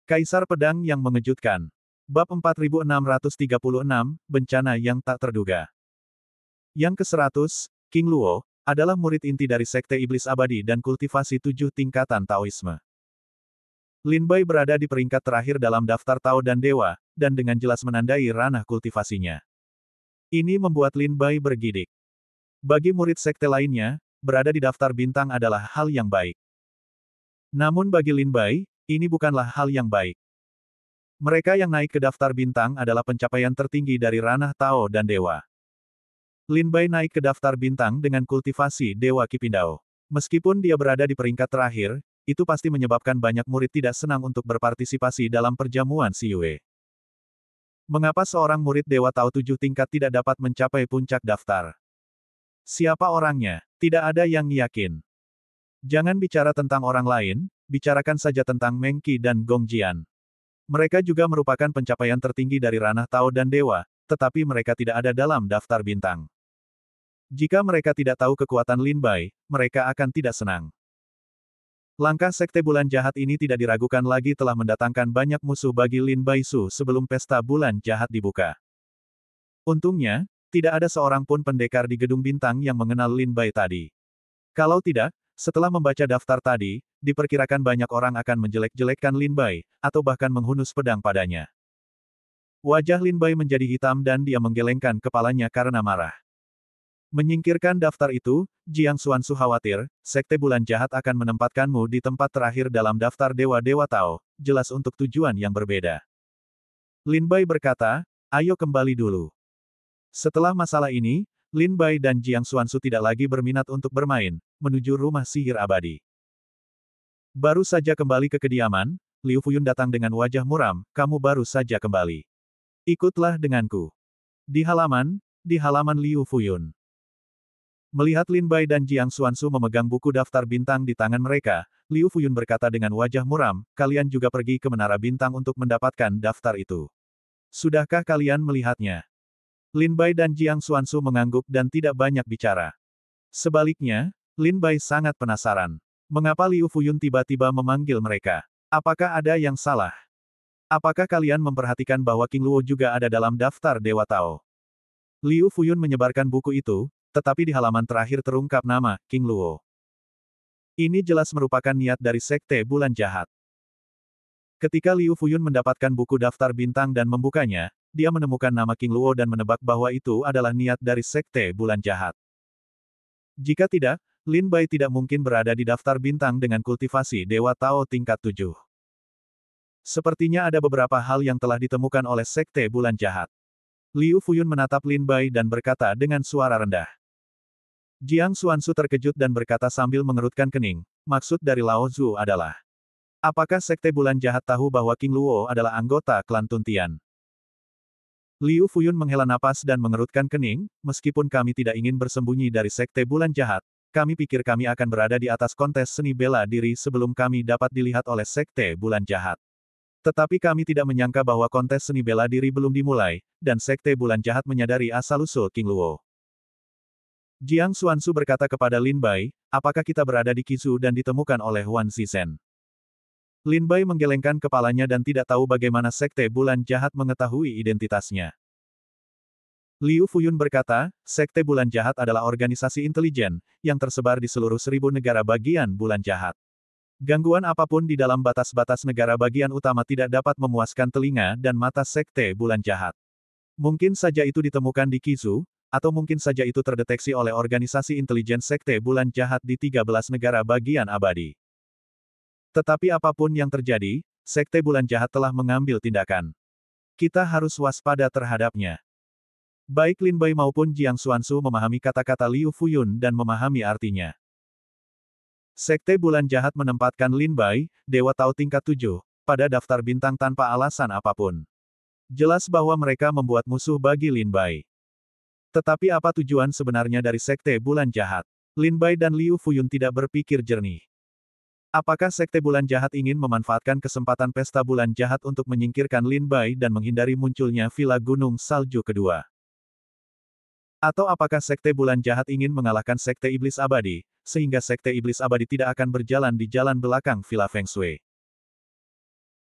Kaisar Pedang yang Mengejutkan. Bab 4636, Bencana yang Tak Terduga. Yang ke-100, King Luo, adalah murid inti dari Sekte Iblis Abadi dan kultivasi 7 tingkatan Taoisme. Lin Bai berada di peringkat terakhir dalam daftar Tao dan Dewa, dan dengan jelas menandai ranah kultivasinya. Ini membuat Lin Bai bergidik. Bagi murid sekte lainnya, berada di daftar bintang adalah hal yang baik. Namun bagi Lin Bai, ini bukanlah hal yang baik. Mereka yang naik ke daftar bintang adalah pencapaian tertinggi dari ranah Tao dan Dewa. Lin Bai naik ke daftar bintang dengan kultivasi Dewa Kipindao. Meskipun dia berada di peringkat terakhir, itu pasti menyebabkan banyak murid tidak senang untuk berpartisipasi dalam perjamuan Siyue. Mengapa seorang murid Dewa Tao 7 tingkat tidak dapat mencapai puncak daftar? Siapa orangnya? Tidak ada yang yakin. Jangan bicara tentang orang lain, bicarakan saja tentang Meng Qi dan Gong Jian. Mereka juga merupakan pencapaian tertinggi dari ranah Tao dan Dewa, tetapi mereka tidak ada dalam daftar bintang. Jika mereka tidak tahu kekuatan Lin Bai, mereka akan tidak senang. Langkah Sekte Bulan Jahat ini tidak diragukan lagi telah mendatangkan banyak musuh bagi Lin Bai Su sebelum Pesta Bulan Jahat dibuka. Untungnya, tidak ada seorang pun pendekar di Gedung Bintang yang mengenal Lin Bai tadi. Kalau tidak, setelah membaca daftar tadi, diperkirakan banyak orang akan menjelek-jelekkan Lin Bai, atau bahkan menghunus pedang padanya. Wajah Lin Bai menjadi hitam dan dia menggelengkan kepalanya karena marah. Menyingkirkan daftar itu, Jiang Xuansu khawatir, Sekte Bulan Jahat akan menempatkanmu di tempat terakhir dalam daftar Dewa-Dewa Tao, jelas untuk tujuan yang berbeda. Lin Bai berkata, ayo kembali dulu. Setelah masalah ini, Lin Bai dan Jiang Xuansu tidak lagi berminat untuk bermain, menuju rumah sihir abadi. Baru saja kembali ke kediaman, Liu Fuyun datang dengan wajah muram, kamu baru saja kembali. Ikutlah denganku. Di halaman Liu Fuyun. Melihat Lin Bai dan Jiang Xuansu memegang buku daftar bintang di tangan mereka, Liu Fuyun berkata dengan wajah muram, kalian juga pergi ke Menara Bintang untuk mendapatkan daftar itu. Sudahkah kalian melihatnya? Lin Bai dan Jiang Xuansu mengangguk dan tidak banyak bicara. Sebaliknya, Lin Bai sangat penasaran. Mengapa Liu Fuyun tiba-tiba memanggil mereka? Apakah ada yang salah? Apakah kalian memperhatikan bahwa King Luo juga ada dalam daftar Dewa Tao? Liu Fuyun menyebarkan buku itu, tetapi di halaman terakhir terungkap nama, King Luo. Ini jelas merupakan niat dari Sekte Bulan Jahat. Ketika Liu Fuyun mendapatkan buku daftar bintang dan membukanya, dia menemukan nama King Luo dan menebak bahwa itu adalah niat dari Sekte Bulan Jahat. Jika tidak, Lin Bai tidak mungkin berada di daftar bintang dengan kultivasi Dewa Tao tingkat 7. Sepertinya ada beberapa hal yang telah ditemukan oleh Sekte Bulan Jahat. Liu Fuyun menatap Lin Bai dan berkata dengan suara rendah. Jiang Xuansu terkejut dan berkata sambil mengerutkan kening, maksud dari Lao Zhu adalah, apakah Sekte Bulan Jahat tahu bahwa King Luo adalah anggota klan Tuntian? Liu Fuyun menghela napas dan mengerutkan kening, meskipun kami tidak ingin bersembunyi dari Sekte Bulan Jahat, kami pikir kami akan berada di atas kontes seni bela diri sebelum kami dapat dilihat oleh Sekte Bulan Jahat. Tetapi kami tidak menyangka bahwa kontes seni bela diri belum dimulai, dan Sekte Bulan Jahat menyadari asal-usul King Luo. Jiang Xuansu berkata kepada Lin Bai, apakah kita berada di Qizhou dan ditemukan oleh Wan Zizhen? Lin Bai menggelengkan kepalanya dan tidak tahu bagaimana Sekte Bulan Jahat mengetahui identitasnya. Liu Fuyun berkata, Sekte Bulan Jahat adalah organisasi intelijen, yang tersebar di seluruh 1000 negara bagian Bulan Jahat. Gangguan apapun di dalam batas-batas negara bagian utama tidak dapat memuaskan telinga dan mata Sekte Bulan Jahat. Mungkin saja itu ditemukan di Qizhou, atau mungkin saja itu terdeteksi oleh organisasi intelijen Sekte Bulan Jahat di 13 negara bagian abadi. Tetapi apapun yang terjadi, Sekte Bulan Jahat telah mengambil tindakan. Kita harus waspada terhadapnya. Baik Lin Bai maupun Jiang Xuansu memahami kata-kata Liu Fuyun dan memahami artinya. Sekte Bulan Jahat menempatkan Lin Bai, Dewa Tao tingkat 7, pada daftar bintang tanpa alasan apapun. Jelas bahwa mereka membuat musuh bagi Lin Bai. Tetapi apa tujuan sebenarnya dari Sekte Bulan Jahat? Lin Bai dan Liu Fuyun tidak berpikir jernih. Apakah Sekte Bulan Jahat ingin memanfaatkan kesempatan Pesta Bulan Jahat untuk menyingkirkan Lin Bai dan menghindari munculnya Villa Gunung Salju kedua? Atau apakah Sekte Bulan Jahat ingin mengalahkan Sekte Iblis Abadi, sehingga Sekte Iblis Abadi tidak akan berjalan di jalan belakang Villa Feng Shui?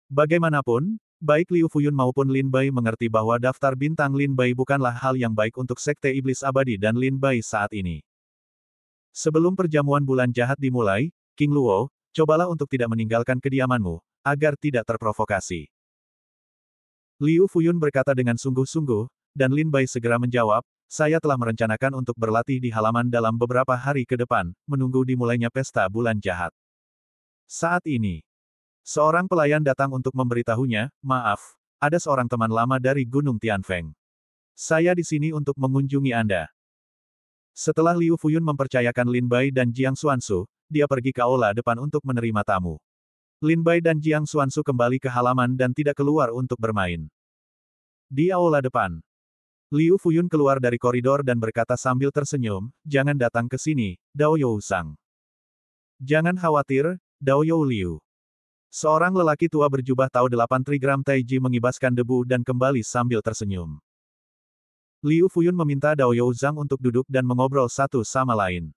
Bagaimanapun, baik Liu Fuyun maupun Lin Bai mengerti bahwa daftar bintang Lin Bai bukanlah hal yang baik untuk Sekte Iblis Abadi dan Lin Bai saat ini. Sebelum perjamuan bulan jahat dimulai, King Luo, cobalah untuk tidak meninggalkan kediamanmu, agar tidak terprovokasi. Liu Fuyun berkata dengan sungguh-sungguh, dan Lin Bai segera menjawab, saya telah merencanakan untuk berlatih di halaman dalam beberapa hari ke depan, menunggu dimulainya pesta bulan jahat. Saat ini, seorang pelayan datang untuk memberitahunya, maaf, ada seorang teman lama dari Gunung Tianfeng. Saya di sini untuk mengunjungi Anda. Setelah Liu Fuyun mempercayakan Lin Bai dan Jiang Xuansu, dia pergi ke aula depan untuk menerima tamu. Lin Bai dan Jiang Xuansu kembali ke halaman dan tidak keluar untuk bermain. Di aula depan, Liu Fuyun keluar dari koridor dan berkata sambil tersenyum, jangan datang ke sini, Dao You Sang. Jangan khawatir, Dao You Liu. Seorang lelaki tua berjubah Tao 8 Trigram Taiji mengibaskan debu dan kembali sambil tersenyum. Liu Fuyun meminta Dao You Zhang untuk duduk dan mengobrol satu sama lain.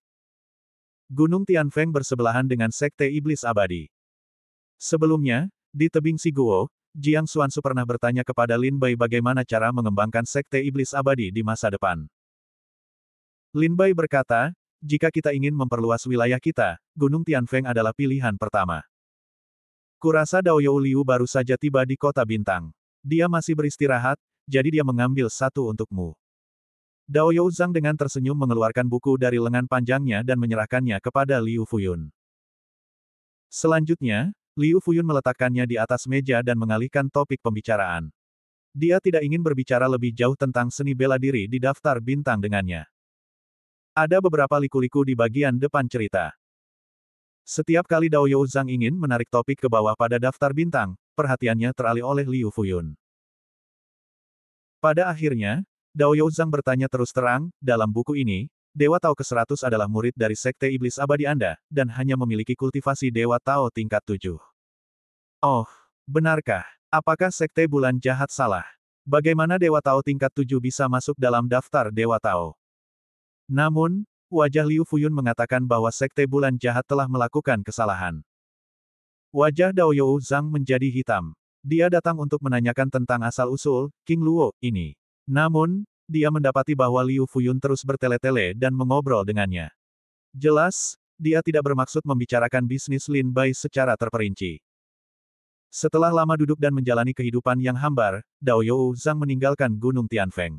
Gunung Tianfeng bersebelahan dengan Sekte Iblis Abadi. Sebelumnya, di tebing Siguo, Jiang Xuansu pernah bertanya kepada Lin Bai bagaimana cara mengembangkan Sekte Iblis Abadi di masa depan. Lin Bai berkata, jika kita ingin memperluas wilayah kita, Gunung Tianfeng adalah pilihan pertama. Kurasa Dao You Liu baru saja tiba di kota bintang. Dia masih beristirahat, jadi dia mengambil satu untukmu. Dao You Zhang dengan tersenyum mengeluarkan buku dari lengan panjangnya dan menyerahkannya kepada Liu Fuyun. Selanjutnya, Liu Fuyun meletakkannya di atas meja dan mengalihkan topik pembicaraan. Dia tidak ingin berbicara lebih jauh tentang seni bela diri di daftar bintang dengannya. Ada beberapa liku-liku di bagian depan cerita. Setiap kali Dao You Zhang ingin menarik topik ke bawah pada daftar bintang, perhatiannya teralih oleh Liu Fuyun. Pada akhirnya, Dao You Zhang bertanya terus terang, dalam buku ini, Dewa Tao ke-100 adalah murid dari Sekte Iblis Abadi Anda, dan hanya memiliki kultivasi Dewa Tao tingkat 7. Oh, benarkah? Apakah Sekte Bulan Jahat salah? Bagaimana Dewa Tao tingkat 7 bisa masuk dalam daftar Dewa Tao? Namun, wajah Liu Fuyun mengatakan bahwa Sekte Bulan Jahat telah melakukan kesalahan. Wajah Dao You Zhang menjadi hitam. Dia datang untuk menanyakan tentang asal-usul King Luo ini. Namun, dia mendapati bahwa Liu Fuyun terus bertele-tele dan mengobrol dengannya. Jelas, dia tidak bermaksud membicarakan bisnis Lin Bai secara terperinci. Setelah lama duduk dan menjalani kehidupan yang hambar, Dao You Zhang meninggalkan Gunung Tianfeng.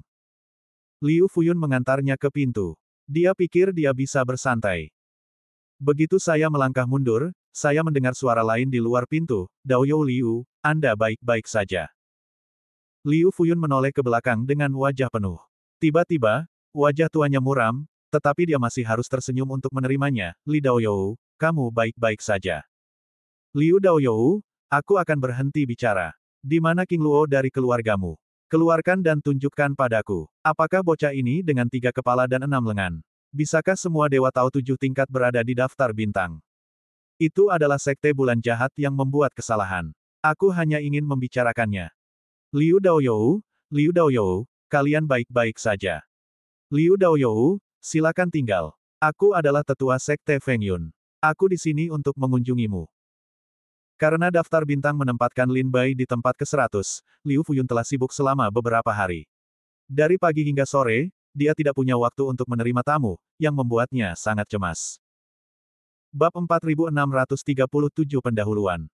Liu Fuyun mengantarnya ke pintu. Dia pikir dia bisa bersantai. Begitu saya melangkah mundur, saya mendengar suara lain di luar pintu, Dao You Liu, Anda baik-baik saja. Liu Fuyun menoleh ke belakang dengan wajah penuh. Tiba-tiba, wajah tuanya muram, tetapi dia masih harus tersenyum untuk menerimanya. Li Dao You, kamu baik-baik saja. Liu Dao You, aku akan berhenti bicara. Di mana King Luo dari keluargamu? Keluarkan dan tunjukkan padaku. Apakah bocah ini dengan 3 kepala dan 6 lengan? Bisakah semua Dewa Tao 7 tingkat berada di daftar bintang? Itu adalah Sekte Bulan Jahat yang membuat kesalahan. Aku hanya ingin membicarakannya. Liu Dao You, kalian baik-baik saja. Liu Dao You, silakan tinggal. Aku adalah tetua Sekte Feng Yun. Aku di sini untuk mengunjungimu. Karena daftar bintang menempatkan Lin Bai di tempat ke-100, Liu Fuyun telah sibuk selama beberapa hari. Dari pagi hingga sore, dia tidak punya waktu untuk menerima tamu, yang membuatnya sangat cemas. Bab 4637 Pendahuluan.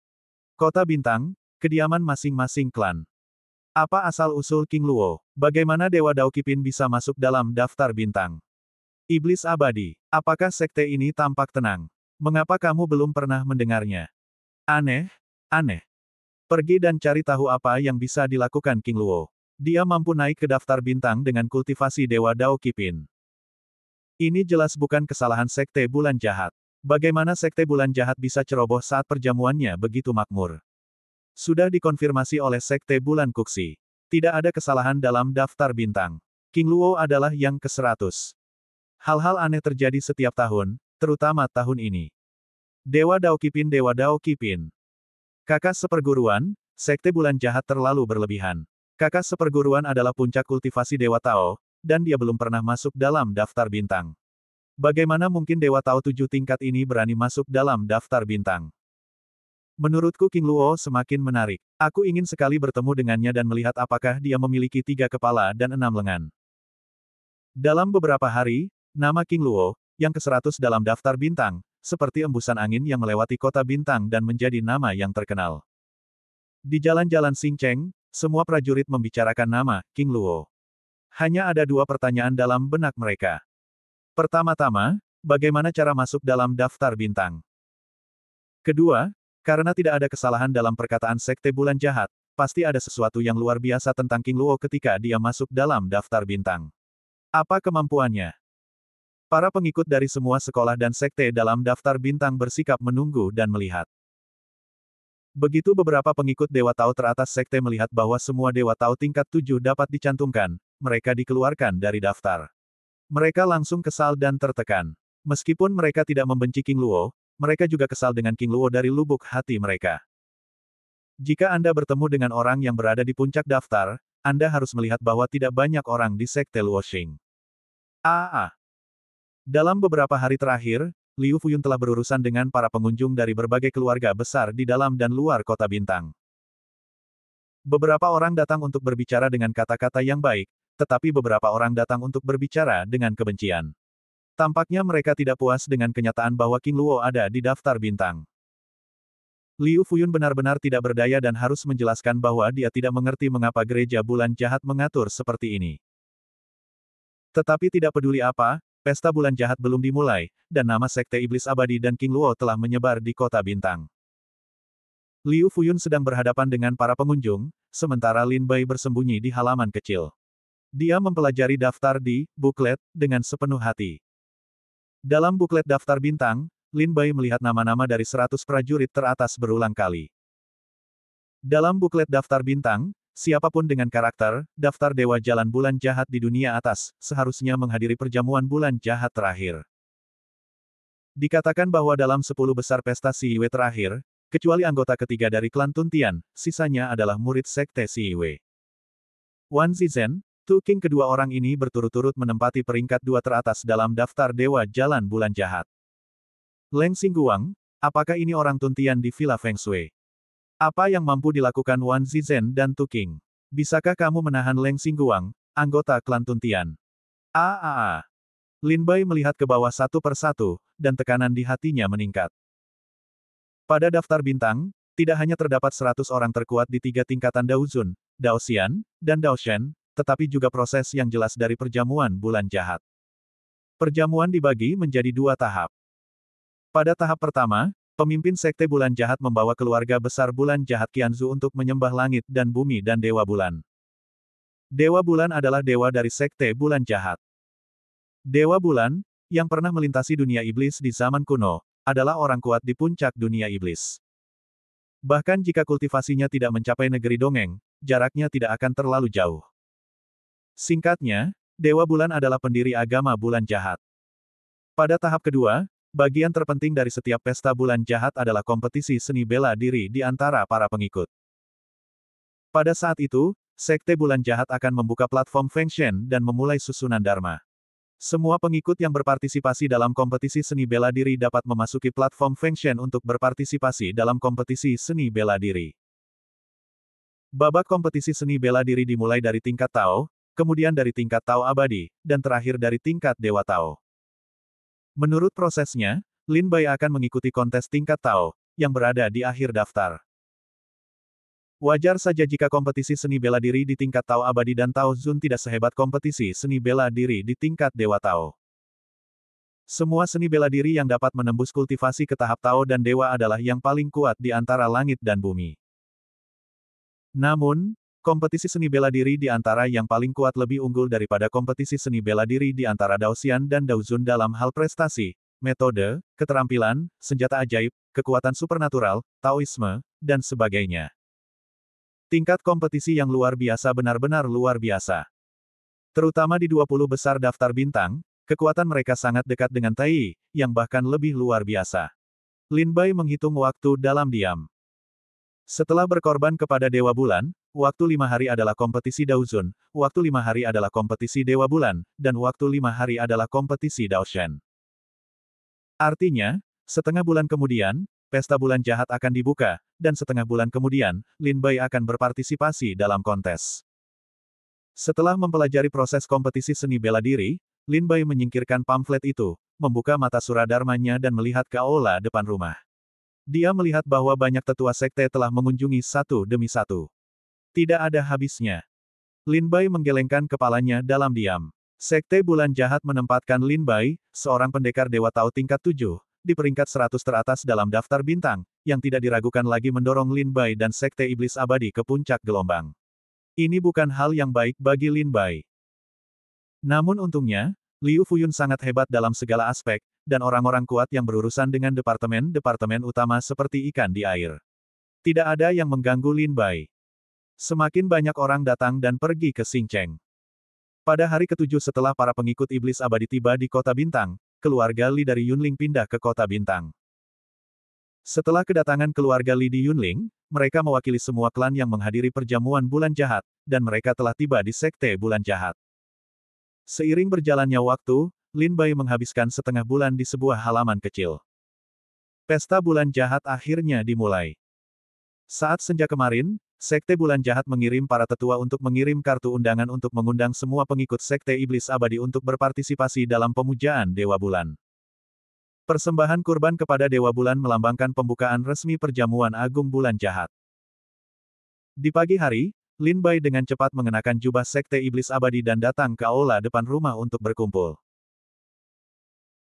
Kota Bintang, kediaman masing-masing klan. Apa asal-usul King Luo? Bagaimana Dewa Dao Qipin bisa masuk dalam daftar bintang? Iblis Abadi, apakah sekte ini tampak tenang? Mengapa kamu belum pernah mendengarnya? Aneh, aneh. Pergi dan cari tahu apa yang bisa dilakukan King Luo. Dia mampu naik ke daftar bintang dengan kultivasi Dewa Dao Qipin. Ini jelas bukan kesalahan Sekte Bulan Jahat. Bagaimana Sekte Bulan Jahat bisa ceroboh saat perjamuannya begitu makmur? Sudah dikonfirmasi oleh Sekte Bulan Kuksi. Tidak ada kesalahan dalam daftar bintang. King Luo adalah yang ke-100. Hal-hal aneh terjadi setiap tahun, terutama tahun ini. Dewa Dao Qipin. Kakak seperguruan, Sekte Bulan Jahat terlalu berlebihan. Kakak seperguruan adalah puncak kultivasi Dewa Tao, dan dia belum pernah masuk dalam daftar bintang. Bagaimana mungkin Dewa Tao 7 tingkat ini berani masuk dalam daftar bintang? Menurutku King Luo semakin menarik. Aku ingin sekali bertemu dengannya dan melihat apakah dia memiliki 3 kepala dan 6 lengan. Dalam beberapa hari, nama King Luo, yang ke-100 dalam daftar bintang, seperti embusan angin yang melewati kota bintang dan menjadi nama yang terkenal. Di jalan-jalan Xingcheng, semua prajurit membicarakan nama King Luo. Hanya ada 2 pertanyaan dalam benak mereka. Pertama-tama, bagaimana cara masuk dalam daftar bintang? Kedua, karena tidak ada kesalahan dalam perkataan Sekte Bulan Jahat, pasti ada sesuatu yang luar biasa tentang King Luo ketika dia masuk dalam daftar bintang. Apa kemampuannya? Para pengikut dari semua sekolah dan sekte dalam daftar bintang bersikap menunggu dan melihat. Begitu beberapa pengikut Dewa Tao teratas sekte melihat bahwa semua Dewa Tao tingkat 7 dapat dicantumkan, mereka dikeluarkan dari daftar. Mereka langsung kesal dan tertekan. Meskipun mereka tidak membenci King Luo, mereka juga kesal dengan King Luo dari lubuk hati mereka. Jika Anda bertemu dengan orang yang berada di puncak daftar, Anda harus melihat bahwa tidak banyak orang di sekte Luoxing. Dalam beberapa hari terakhir, Liu Fuyun telah berurusan dengan para pengunjung dari berbagai keluarga besar di dalam dan luar kota bintang. Beberapa orang datang untuk berbicara dengan kata-kata yang baik, tetapi beberapa orang datang untuk berbicara dengan kebencian. Tampaknya mereka tidak puas dengan kenyataan bahwa King Luo ada di daftar bintang. Liu Fuyun benar-benar tidak berdaya dan harus menjelaskan bahwa dia tidak mengerti mengapa gereja bulan jahat mengatur seperti ini. Tetapi tidak peduli apa, pesta bulan jahat belum dimulai, dan nama Sekte Iblis Abadi dan King Luo telah menyebar di kota bintang. Liu Fuyun sedang berhadapan dengan para pengunjung, sementara Lin Bai bersembunyi di halaman kecil. Dia mempelajari daftar di buklet dengan sepenuh hati. Dalam buklet daftar bintang, Lin Bai melihat nama-nama dari 100 prajurit teratas berulang kali. Dalam buklet daftar bintang, siapapun dengan karakter, daftar Dewa Jalan Bulan Jahat di dunia atas, seharusnya menghadiri perjamuan bulan jahat terakhir. Dikatakan bahwa dalam 10 besar pesta Siwe terakhir, kecuali anggota ketiga dari klan Tuntian, sisanya adalah murid sekte Siwe. Wan Zizhen, Tu King, kedua orang ini berturut-turut menempati peringkat 2 teratas dalam daftar Dewa Jalan Bulan Jahat. Leng Xingguang, apakah ini orang Tuntian di Villa Feng Shui? Apa yang mampu dilakukan Wan Zizhen dan Tu King? Bisakah kamu menahan Leng Xingguang, anggota klan Tuntian? Lin Bai melihat ke bawah satu persatu, dan tekanan di hatinya meningkat. Pada daftar bintang, tidak hanya terdapat 100 orang terkuat di 3 tingkatan Daozun, Daoxian, dan Daoshen, tetapi juga proses yang jelas dari perjamuan bulan jahat. Perjamuan dibagi menjadi 2 tahap. Pada tahap pertama, pemimpin Sekte Bulan Jahat membawa keluarga besar Bulan Jahat Qianzu untuk menyembah langit dan bumi dan Dewa Bulan. Dewa Bulan adalah dewa dari Sekte Bulan Jahat. Dewa Bulan, yang pernah melintasi dunia iblis di zaman kuno, adalah orang kuat di puncak dunia iblis. Bahkan jika kultivasinya tidak mencapai negeri dongeng, jaraknya tidak akan terlalu jauh. Singkatnya, Dewa Bulan adalah pendiri agama Bulan Jahat. Pada tahap kedua, bagian terpenting dari setiap pesta bulan jahat adalah kompetisi seni bela diri di antara para pengikut. Pada saat itu, Sekte Bulan Jahat akan membuka platform Feng Shen dan memulai susunan Dharma. Semua pengikut yang berpartisipasi dalam kompetisi seni bela diri dapat memasuki platform Feng Shen untuk berpartisipasi dalam kompetisi seni bela diri. Babak kompetisi seni bela diri dimulai dari tingkat Tao, kemudian dari tingkat Tao Abadi, dan terakhir dari tingkat Dewa Tao. Menurut prosesnya, Lin Bai akan mengikuti kontes tingkat Tao, yang berada di akhir daftar. Wajar saja jika kompetisi seni bela diri di tingkat Tao Abadi dan Tao Zun tidak sehebat kompetisi seni bela diri di tingkat Dewa Tao. Semua seni bela diri yang dapat menembus kultivasi ke tahap Tao dan Dewa adalah yang paling kuat di antara langit dan bumi. Namun, kompetisi seni bela diri di antara yang paling kuat lebih unggul daripada kompetisi seni bela diri di antara Daoxian dan Daozun dalam hal prestasi, metode, keterampilan, senjata ajaib, kekuatan supernatural, Taoisme, dan sebagainya. Tingkat kompetisi yang luar biasa benar-benar luar biasa. Terutama di 20 besar daftar bintang, kekuatan mereka sangat dekat dengan Tai, yang bahkan lebih luar biasa. Lin Bai menghitung waktu dalam diam. Setelah berkorban kepada Dewa Bulan, waktu 5 hari adalah kompetisi Daozun, waktu 5 hari adalah kompetisi Dewa Bulan, dan waktu 5 hari adalah kompetisi Daoshen. Artinya, setengah bulan kemudian, pesta bulan jahat akan dibuka, dan setengah bulan kemudian, Lin Bai akan berpartisipasi dalam kontes. Setelah mempelajari proses kompetisi seni bela diri, Lin Bai menyingkirkan pamflet itu, membuka mata Suradarmanya dan melihat ke aula depan rumah. Dia melihat bahwa banyak tetua sekte telah mengunjungi satu demi satu. Tidak ada habisnya. Lin Bai menggelengkan kepalanya dalam diam. Sekte Bulan Jahat menempatkan Lin Bai, seorang pendekar Dewa Tao tingkat 7, di peringkat 100 teratas dalam daftar bintang, yang tidak diragukan lagi mendorong Lin Bai dan Sekte Iblis Abadi ke puncak gelombang. Ini bukan hal yang baik bagi Lin Bai. Namun untungnya, Liu Fuyun sangat hebat dalam segala aspek, dan orang-orang kuat yang berurusan dengan departemen-departemen utama seperti ikan di air. Tidak ada yang mengganggu Lin Bai. Semakin banyak orang datang dan pergi ke Xingcheng. Pada hari ketujuh setelah para pengikut Iblis Abadi tiba di Kota Bintang, keluarga Li dari Yunling pindah ke Kota Bintang. Setelah kedatangan keluarga Li di Yunling, mereka mewakili semua klan yang menghadiri perjamuan Bulan Jahat, dan mereka telah tiba di Sekte Bulan Jahat. Seiring berjalannya waktu, Lin Bai menghabiskan setengah bulan di sebuah halaman kecil. Pesta Bulan Jahat akhirnya dimulai. Saat senja kemarin, Sekte Bulan Jahat mengirim para tetua untuk mengirim kartu undangan untuk mengundang semua pengikut Sekte Iblis Abadi untuk berpartisipasi dalam pemujaan Dewa Bulan. Persembahan kurban kepada Dewa Bulan melambangkan pembukaan resmi perjamuan Agung Bulan Jahat. Di pagi hari, Lin Bai dengan cepat mengenakan jubah Sekte Iblis Abadi dan datang ke aula depan rumah untuk berkumpul.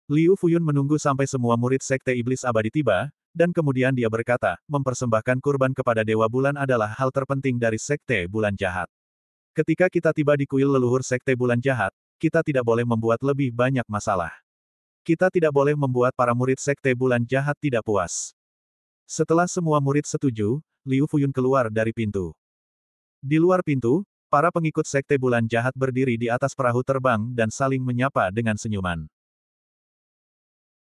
Liu Fuyun menunggu sampai semua murid Sekte Iblis Abadi tiba, dan kemudian dia berkata, mempersembahkan kurban kepada Dewa Bulan adalah hal terpenting dari Sekte Bulan Jahat. Ketika kita tiba di kuil leluhur Sekte Bulan Jahat, kita tidak boleh membuat lebih banyak masalah. Kita tidak boleh membuat para murid Sekte Bulan Jahat tidak puas. Setelah semua murid setuju, Liu Fuyun keluar dari pintu. Di luar pintu, para pengikut Sekte Bulan Jahat berdiri di atas perahu terbang dan saling menyapa dengan senyuman.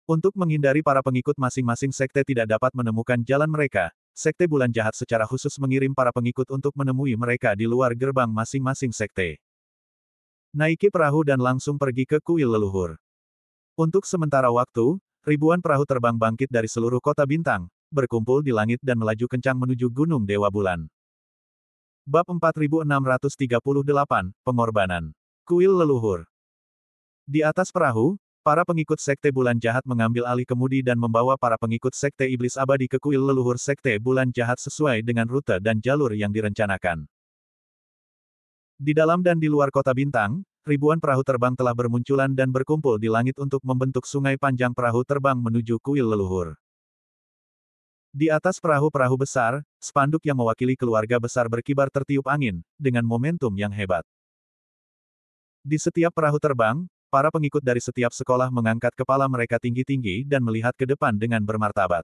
Untuk menghindari para pengikut masing-masing sekte tidak dapat menemukan jalan mereka, Sekte Bulan Jahat secara khusus mengirim para pengikut untuk menemui mereka di luar gerbang masing-masing sekte. Naiki perahu dan langsung pergi ke kuil leluhur. Untuk sementara waktu, ribuan perahu terbang bangkit dari seluruh kota bintang, berkumpul di langit dan melaju kencang menuju Gunung Dewa Bulan. Bab 4638, Pengorbanan. Kuil leluhur. Di atas perahu, para pengikut Sekte Bulan Jahat mengambil alih kemudi dan membawa para pengikut Sekte Iblis Abadi ke kuil leluhur Sekte Bulan Jahat sesuai dengan rute dan jalur yang direncanakan. Di dalam dan di luar kota bintang, ribuan perahu terbang telah bermunculan dan berkumpul di langit untuk membentuk sungai panjang perahu terbang menuju kuil leluhur. Di atas perahu-perahu besar, spanduk yang mewakili keluarga besar berkibar tertiup angin, dengan momentum yang hebat. Di setiap perahu terbang, para pengikut dari setiap sekolah mengangkat kepala mereka tinggi-tinggi dan melihat ke depan dengan bermartabat.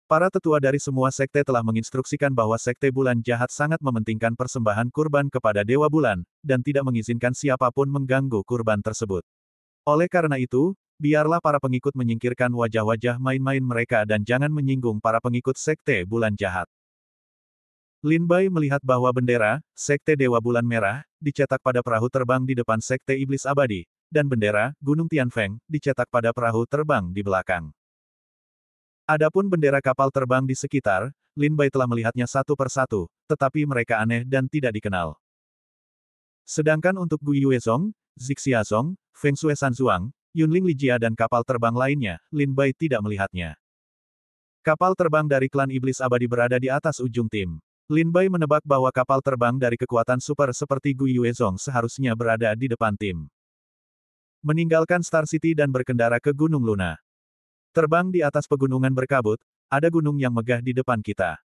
Para tetua dari semua sekte telah menginstruksikan bahwa Sekte Bulan Jahat sangat mementingkan persembahan kurban kepada Dewa Bulan, dan tidak mengizinkan siapapun mengganggu kurban tersebut. Oleh karena itu, biarlah para pengikut menyingkirkan wajah-wajah main-main mereka dan jangan menyinggung para pengikut Sekte Bulan Jahat. Lin Bai melihat bahwa bendera, Sekte Dewa Bulan Merah, dicetak pada perahu terbang di depan Sekte Iblis Abadi, dan bendera, Gunung Tianfeng, dicetak pada perahu terbang di belakang. Adapun bendera kapal terbang di sekitar, Lin Bai telah melihatnya satu persatu, tetapi mereka aneh dan tidak dikenal. Sedangkan untuk Gu Yuezong, Zixiazong, Feng Shui Sanzuang, Yunling Lijia dan kapal terbang lainnya, Lin Bai tidak melihatnya. Kapal terbang dari klan Iblis Abadi berada di atas ujung tim. Lin Bai menebak bahwa kapal terbang dari kekuatan super seperti Gu Yuezong seharusnya berada di depan tim. Meninggalkan Star City dan berkendara ke Gunung Luna. Terbang di atas pegunungan berkabut, ada gunung yang megah di depan kita.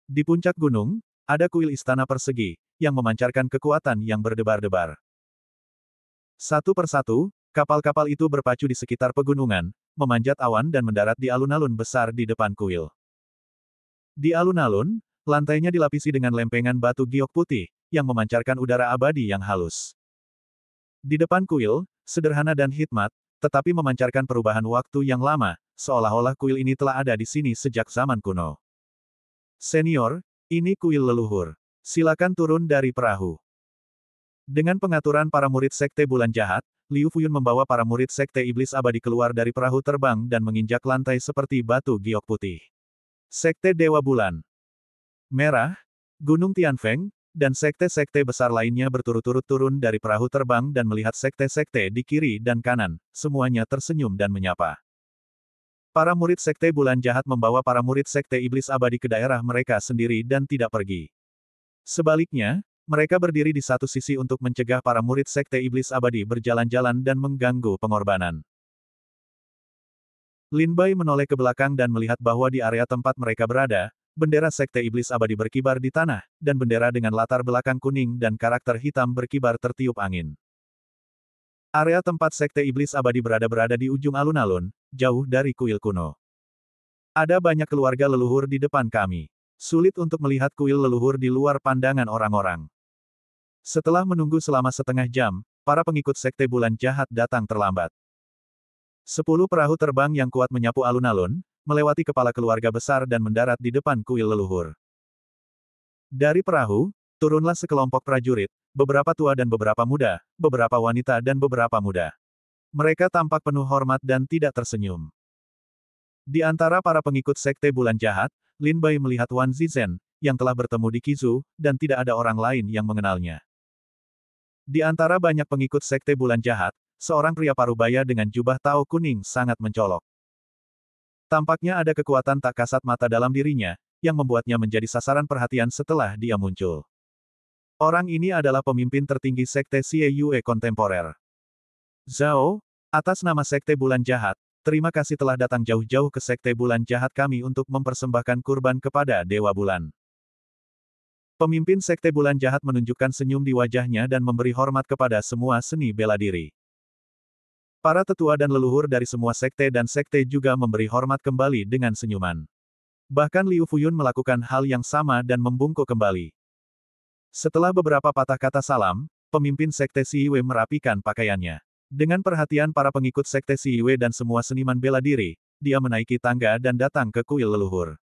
Di puncak gunung, ada kuil istana persegi, yang memancarkan kekuatan yang berdebar-debar. Satu persatu, kapal-kapal itu berpacu di sekitar pegunungan, memanjat awan dan mendarat di alun-alun besar di depan kuil. Di alun-alun, lantainya dilapisi dengan lempengan batu giok putih, yang memancarkan udara abadi yang halus. Di depan kuil, sederhana dan hikmat, tetapi memancarkan perubahan waktu yang lama, seolah-olah kuil ini telah ada di sini sejak zaman kuno. Senior, ini kuil leluhur. Silakan turun dari perahu. Dengan pengaturan para murid Sekte Bulan Jahat, Liu Fuyun membawa para murid Sekte Iblis Abadi keluar dari perahu terbang dan menginjak lantai seperti batu giok putih. Sekte Dewa Bulan Merah, Gunung Tianfeng, dan sekte-sekte besar lainnya berturut-turut turun dari perahu terbang dan melihat sekte-sekte di kiri dan kanan, semuanya tersenyum dan menyapa. Para murid Sekte Bulan Jahat membawa para murid Sekte Iblis Abadi ke daerah mereka sendiri dan tidak pergi. Sebaliknya, mereka berdiri di satu sisi untuk mencegah para murid Sekte Iblis Abadi berjalan-jalan dan mengganggu pengorbanan. Lin Bai menoleh ke belakang dan melihat bahwa di area tempat mereka berada, bendera Sekte Iblis Abadi berkibar di tanah, dan bendera dengan latar belakang kuning dan karakter hitam berkibar tertiup angin. Area tempat Sekte Iblis Abadi berada di ujung alun-alun, jauh dari kuil kuno. Ada banyak keluarga leluhur di depan kami. Sulit untuk melihat kuil leluhur di luar pandangan orang-orang. Setelah menunggu selama setengah jam, para pengikut Sekte Bulan Jahat datang terlambat. 10 perahu terbang yang kuat menyapu alun-alun, melewati kepala keluarga besar dan mendarat di depan kuil leluhur. Dari perahu, turunlah sekelompok prajurit, beberapa tua dan beberapa muda, beberapa wanita dan beberapa muda. Mereka tampak penuh hormat dan tidak tersenyum. Di antara para pengikut Sekte Bulan Jahat, Lin Bai melihat Wan Zizhen, yang telah bertemu di Kizu, dan tidak ada orang lain yang mengenalnya. Di antara banyak pengikut Sekte Bulan Jahat, seorang pria parubaya dengan jubah tao kuning sangat mencolok. Tampaknya ada kekuatan tak kasat mata dalam dirinya, yang membuatnya menjadi sasaran perhatian setelah dia muncul. Orang ini adalah pemimpin tertinggi Sekte Xie Yue kontemporer. Zhao, atas nama Sekte Bulan Jahat, terima kasih telah datang jauh-jauh ke Sekte Bulan Jahat kami untuk mempersembahkan kurban kepada Dewa Bulan. Pemimpin Sekte Bulan Jahat menunjukkan senyum di wajahnya dan memberi hormat kepada semua seni bela diri. Para tetua dan leluhur dari semua sekte dan sekte juga memberi hormat kembali dengan senyuman. Bahkan Liu Fuyun melakukan hal yang sama dan membungkuk kembali. Setelah beberapa patah kata salam, pemimpin Sekte Siwe merapikan pakaiannya. Dengan perhatian para pengikut Sekte Siwe dan semua seniman bela diri, dia menaiki tangga dan datang ke kuil leluhur.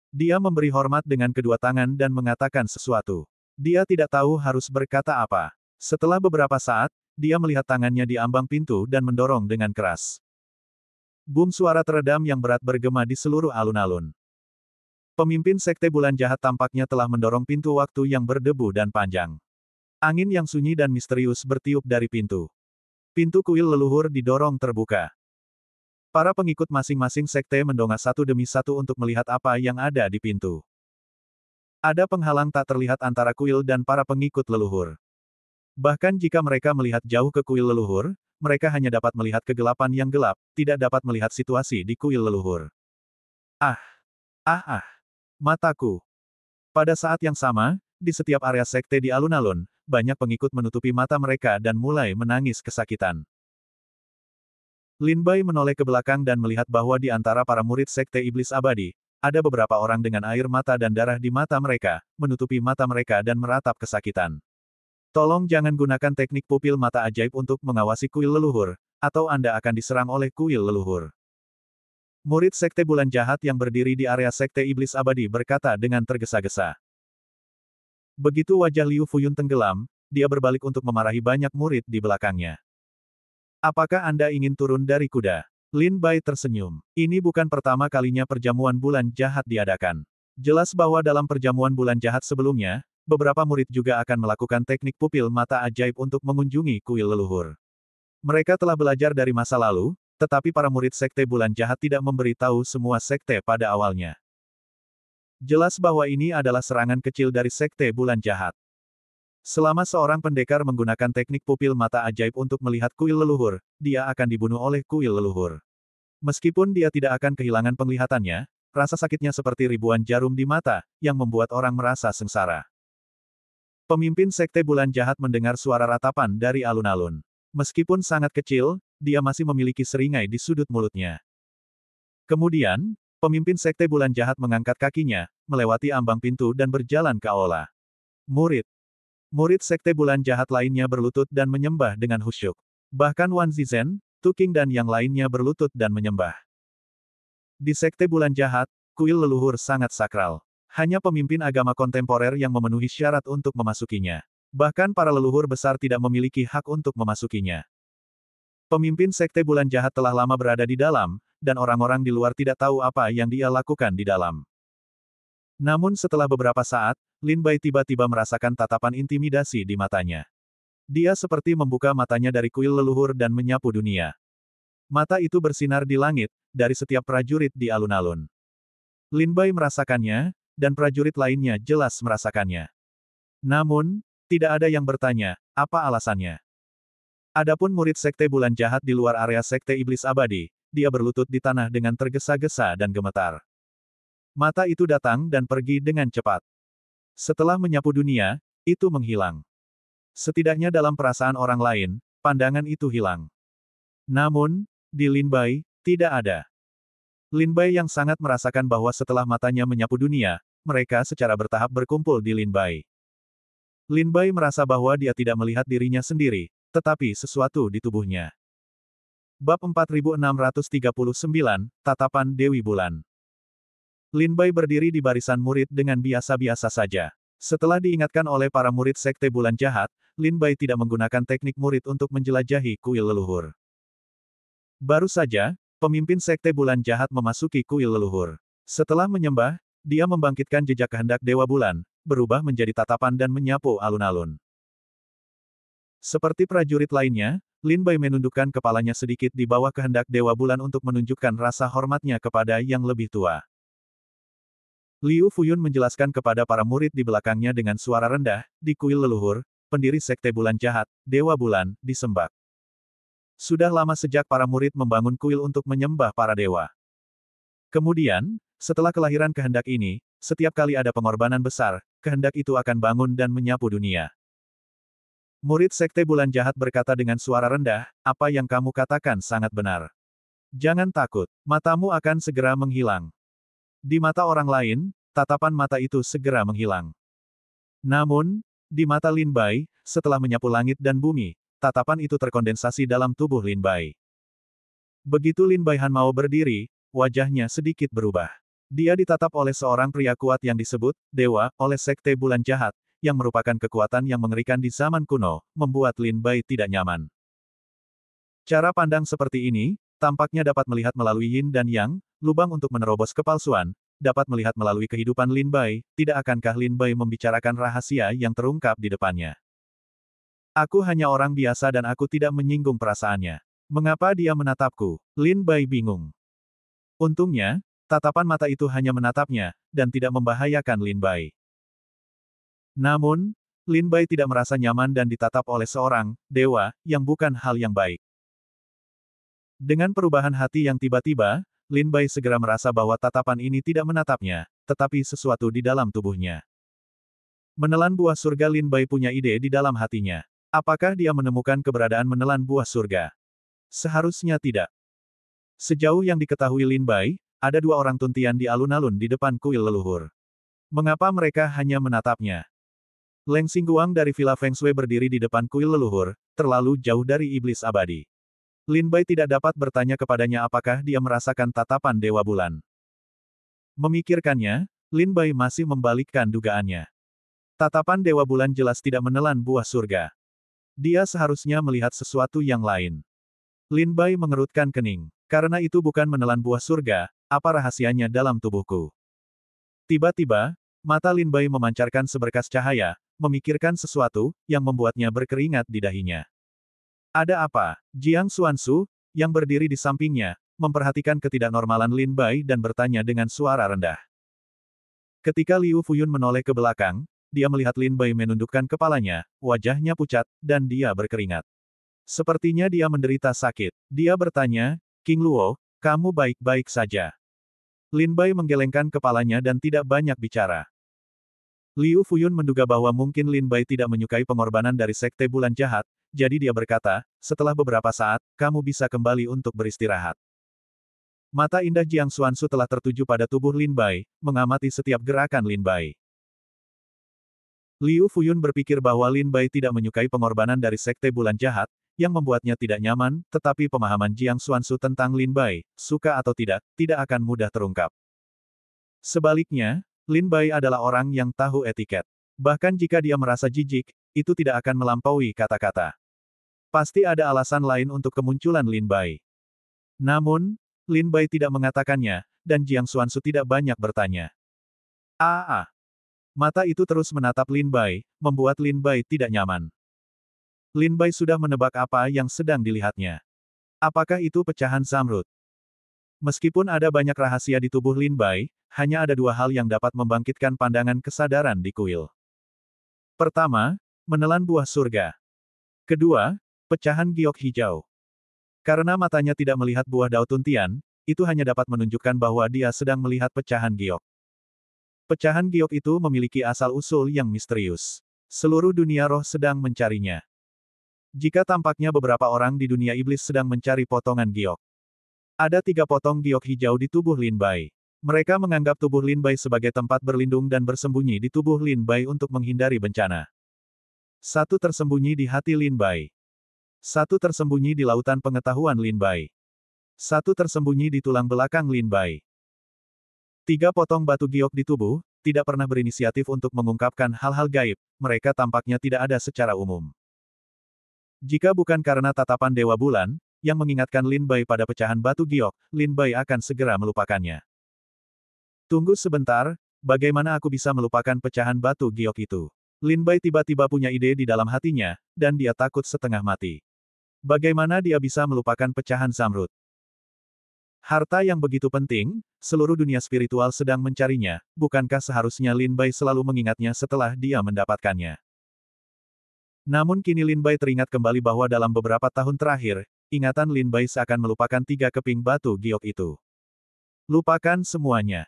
Dia memberi hormat dengan kedua tangan dan mengatakan sesuatu. Dia tidak tahu harus berkata apa. Setelah beberapa saat, dia melihat tangannya di ambang pintu dan mendorong dengan keras. Boom, suara teredam yang berat bergema di seluruh alun-alun. Pemimpin Sekte Bulan Jahat tampaknya telah mendorong pintu waktu yang berdebu dan panjang. Angin yang sunyi dan misterius bertiup dari pintu. Pintu kuil leluhur didorong terbuka. Para pengikut masing-masing sekte mendongak satu demi satu untuk melihat apa yang ada di pintu. Ada penghalang tak terlihat antara kuil dan para pengikut leluhur. Bahkan jika mereka melihat jauh ke kuil leluhur, mereka hanya dapat melihat kegelapan yang gelap, tidak dapat melihat situasi di kuil leluhur. Mataku. Pada saat yang sama, di setiap area sekte di alun-alun, banyak pengikut menutupi mata mereka dan mulai menangis kesakitan. Lin Bai menoleh ke belakang dan melihat bahwa di antara para murid Sekte Iblis Abadi, ada beberapa orang dengan air mata dan darah di mata mereka, menutupi mata mereka dan meratap kesakitan. Tolong jangan gunakan teknik pupil mata ajaib untuk mengawasi kuil leluhur, atau Anda akan diserang oleh kuil leluhur. Murid Sekte Bulan Jahat yang berdiri di area Sekte Iblis Abadi berkata dengan tergesa-gesa. Begitu wajah Liu Fuyun tenggelam, dia berbalik untuk memarahi banyak murid di belakangnya. Apakah Anda ingin turun dari kuda? Lin Bai tersenyum. Ini bukan pertama kalinya perjamuan bulan jahat diadakan. Jelas bahwa dalam perjamuan bulan jahat sebelumnya, beberapa murid juga akan melakukan teknik pupil mata ajaib untuk mengunjungi kuil leluhur. Mereka telah belajar dari masa lalu, tetapi para murid Sekte Bulan Jahat tidak memberitahu semua sekte pada awalnya. Jelas bahwa ini adalah serangan kecil dari Sekte Bulan Jahat. Selama seorang pendekar menggunakan teknik pupil mata ajaib untuk melihat kuil leluhur, dia akan dibunuh oleh kuil leluhur. Meskipun dia tidak akan kehilangan penglihatannya, rasa sakitnya seperti ribuan jarum di mata, yang membuat orang merasa sengsara. Pemimpin Sekte Bulan Jahat mendengar suara ratapan dari alun-alun. Meskipun sangat kecil, dia masih memiliki seringai di sudut mulutnya. Kemudian, pemimpin Sekte Bulan Jahat mengangkat kakinya, melewati ambang pintu dan berjalan ke aula. Murid Sekte Bulan Jahat lainnya berlutut dan menyembah dengan khusyuk. Bahkan Wan Zizhen, Tu King dan yang lainnya berlutut dan menyembah. Di Sekte Bulan Jahat, kuil leluhur sangat sakral. Hanya pemimpin agama kontemporer yang memenuhi syarat untuk memasukinya. Bahkan para leluhur besar tidak memiliki hak untuk memasukinya. Pemimpin Sekte Bulan Jahat telah lama berada di dalam, dan orang-orang di luar tidak tahu apa yang dia lakukan di dalam. Namun setelah beberapa saat, Lin Bai tiba-tiba merasakan tatapan intimidasi di matanya. Dia seperti membuka matanya dari kuil leluhur dan menyapu dunia. Mata itu bersinar di langit, dari setiap prajurit di alun-alun. Lin Bai merasakannya, dan prajurit lainnya jelas merasakannya. Namun, tidak ada yang bertanya, apa alasannya. Adapun murid Sekte Bulan Jahat di luar area Sekte Iblis Abadi, dia berlutut di tanah dengan tergesa-gesa dan gemetar. Mata itu datang dan pergi dengan cepat. Setelah menyapu dunia, itu menghilang. Setidaknya dalam perasaan orang lain, pandangan itu hilang. Namun, di Lin Bai, tidak ada. Lin Bai yang sangat merasakan bahwa setelah matanya menyapu dunia, mereka secara bertahap berkumpul di Lin Bai. Lin Bai merasa bahwa dia tidak melihat dirinya sendiri, tetapi sesuatu di tubuhnya. Bab 4639, Tatapan Dewi Bulan. Lin Bai berdiri di barisan murid dengan biasa-biasa saja. Setelah diingatkan oleh para murid Sekte Bulan Jahat, Lin Bai tidak menggunakan teknik murid untuk menjelajahi kuil leluhur. Baru saja, pemimpin Sekte Bulan Jahat memasuki kuil leluhur. Setelah menyembah, dia membangkitkan jejak kehendak Dewa Bulan, berubah menjadi tatapan dan menyapu alun-alun. Seperti prajurit lainnya, Lin Bai menundukkan kepalanya sedikit di bawah kehendak Dewa Bulan untuk menunjukkan rasa hormatnya kepada yang lebih tua. Liu Fuyun menjelaskan kepada para murid di belakangnya dengan suara rendah, di kuil leluhur, pendiri Sekte Bulan Jahat, Dewa Bulan, disembah. Sudah lama sejak para murid membangun kuil untuk menyembah para dewa. Kemudian, setelah kelahiran kehendak ini, setiap kali ada pengorbanan besar, kehendak itu akan bangun dan menyapu dunia. Murid Sekte Bulan Jahat berkata dengan suara rendah, apa yang kamu katakan sangat benar. Jangan takut, matamu akan segera menghilang. Di mata orang lain, tatapan mata itu segera menghilang. Namun, di mata Lin Bai, setelah menyapu langit dan bumi, tatapan itu terkondensasi dalam tubuh Lin Bai. Begitu Lin Bai Han mau berdiri, wajahnya sedikit berubah. Dia ditatap oleh seorang pria kuat yang disebut Dewa oleh Sekte Bulan Jahat, yang merupakan kekuatan yang mengerikan di zaman kuno, membuat Lin Bai tidak nyaman. Cara pandang seperti ini, tampaknya dapat melihat melalui yin dan yang, lubang untuk menerobos kepalsuan, dapat melihat melalui kehidupan Lin Bai, tidak akankah Lin Bai membicarakan rahasia yang terungkap di depannya. Aku hanya orang biasa dan aku tidak menyinggung perasaannya. Mengapa dia menatapku? Lin Bai bingung. Untungnya, tatapan mata itu hanya menatapnya, dan tidak membahayakan Lin Bai. Namun, Lin Bai tidak merasa nyaman dan ditatap oleh seorang dewa yang bukan hal yang baik. Dengan perubahan hati yang tiba-tiba, Lin Bai segera merasa bahwa tatapan ini tidak menatapnya, tetapi sesuatu di dalam tubuhnya. Menelan buah surga. Lin Bai punya ide di dalam hatinya. Apakah dia menemukan keberadaan menelan buah surga? Seharusnya tidak. Sejauh yang diketahui Lin Bai, ada dua orang tuntian di alun-alun di depan kuil leluhur. Mengapa mereka hanya menatapnya? Leng Xingguang dari Villa Feng Shui berdiri di depan kuil leluhur, terlalu jauh dari iblis abadi. Lin Bai tidak dapat bertanya kepadanya apakah dia merasakan tatapan Dewa Bulan. Memikirkannya, Lin Bai masih membalikkan dugaannya. Tatapan Dewa Bulan jelas tidak menelan buah surga. Dia seharusnya melihat sesuatu yang lain. Lin Bai mengerutkan kening. Karena itu bukan menelan buah surga, apa rahasianya dalam tubuhku? Tiba-tiba, mata Lin Bai memancarkan seberkas cahaya, memikirkan sesuatu, yang membuatnya berkeringat di dahinya. Ada apa? Jiang Xuansu, yang berdiri di sampingnya, memperhatikan ketidaknormalan Lin Bai dan bertanya dengan suara rendah. Ketika Liu Fuyun menoleh ke belakang, dia melihat Lin Bai menundukkan kepalanya, wajahnya pucat, dan dia berkeringat. Sepertinya dia menderita sakit. Dia bertanya, King Luo, kamu baik-baik saja? Lin Bai menggelengkan kepalanya dan tidak banyak bicara. Liu Fuyun menduga bahwa mungkin Lin Bai tidak menyukai pengorbanan dari Sekte Bulan Jahat, jadi dia berkata, setelah beberapa saat, kamu bisa kembali untuk beristirahat. Mata indah Jiang Xuansu telah tertuju pada tubuh Lin Bai, mengamati setiap gerakan Lin Bai. Liu Fuyun berpikir bahwa Lin Bai tidak menyukai pengorbanan dari Sekte Bulan Jahat, yang membuatnya tidak nyaman, tetapi pemahaman Jiang Xuansu tentang Lin Bai, suka atau tidak akan mudah terungkap. Sebaliknya, Lin Bai adalah orang yang tahu etiket. Bahkan jika dia merasa jijik, itu tidak akan melampaui kata-kata. Pasti ada alasan lain untuk kemunculan Lin Bai. Namun, Lin Bai tidak mengatakannya, dan Jiang Xuansu tidak banyak bertanya. Mata itu terus menatap Lin Bai, membuat Lin Bai tidak nyaman. Lin Bai sudah menebak apa yang sedang dilihatnya. Apakah itu pecahan zamrud? Meskipun ada banyak rahasia di tubuh Lin Bai, hanya ada dua hal yang dapat membangkitkan pandangan kesadaran di kuil. Pertama, menelan buah surga. Kedua, pecahan giok hijau. Karena matanya tidak melihat buah daun tian, itu hanya dapat menunjukkan bahwa dia sedang melihat pecahan giok. Pecahan giok itu memiliki asal-usul yang misterius. Seluruh dunia roh sedang mencarinya. Jika tampaknya beberapa orang di dunia iblis sedang mencari potongan giok. Ada 3 potong giok hijau di tubuh Lin Bai. Mereka menganggap tubuh Lin Bai sebagai tempat berlindung dan bersembunyi di tubuh Lin Bai untuk menghindari bencana. 1 tersembunyi di hati Lin Bai. 1 tersembunyi di lautan pengetahuan Lin Bai. 1 tersembunyi di tulang belakang Lin Bai. 3 potong batu giok di tubuh, tidak pernah berinisiatif untuk mengungkapkan hal-hal gaib, mereka tampaknya tidak ada secara umum. Jika bukan karena tatapan Dewa Bulan, yang mengingatkan Lin Bai pada pecahan batu giok, Lin Bai akan segera melupakannya. Tunggu sebentar, bagaimana aku bisa melupakan pecahan batu giok itu? Lin Bai tiba-tiba punya ide di dalam hatinya, dan dia takut setengah mati. Bagaimana dia bisa melupakan pecahan zamrud? Harta yang begitu penting, seluruh dunia spiritual sedang mencarinya, bukankah seharusnya Lin Bai selalu mengingatnya setelah dia mendapatkannya? Namun kini Lin Bai teringat kembali bahwa dalam beberapa tahun terakhir, ingatan Lin Bai seakan melupakan 3 keping batu giok itu. Lupakan semuanya.